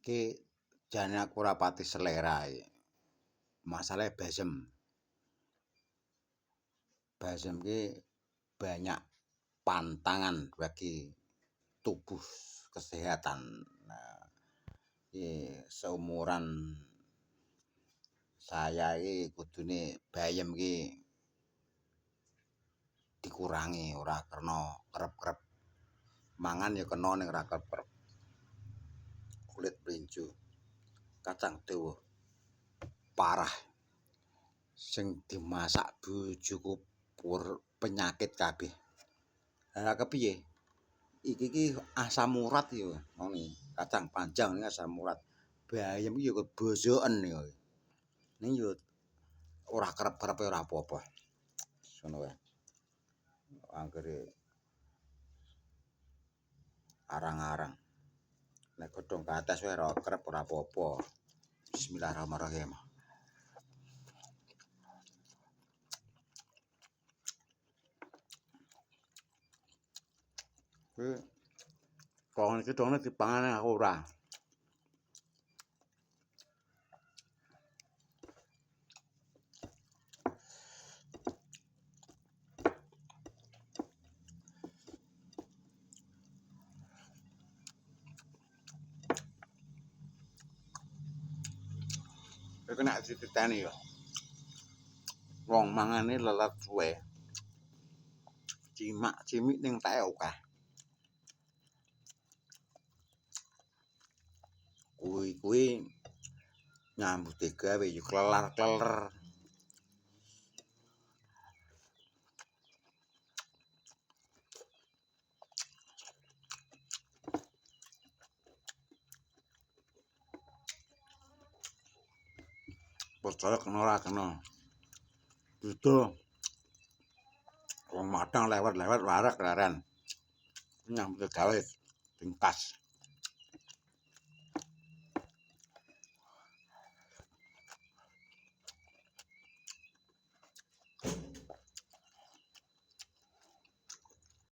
Ki jane aku ora pati selera iki. Masalahe balsem. Balsem ki banyak pantangan bagi tubuh kesehatan. Nah, seumuran saya iki kudune bayem ki dikurangi ora kena kerep-kerep. Mangan ya kena ning ora kerep. Kulit blinjo, kacang dawa, parah. Sing dimasak bojoku penyakit kabeh. Lah kepiye? Iki ki asam urat ya ngene. Kacang panjang ini asam urat. Bayem iki ya bosoken ya. Ning yo ora kerep-kerep ora apa-apa. Ngono wae. Anggere arang-arang. Nek godhong gates wae ora kerep ora apa-apa. Bismillahirrahmanirrahim. Pohon iki done dipangan aku ora. Iku nek dititeni ya. Wong mangane lelet suwe. Cimak-cimik ning tae akeh. Kuwi nyambut gawe ya klelar-kleler. Percaya kena ora kena. Dudu. Wong madang lewat-lewat warak leren. Nyambut gawe ringkas.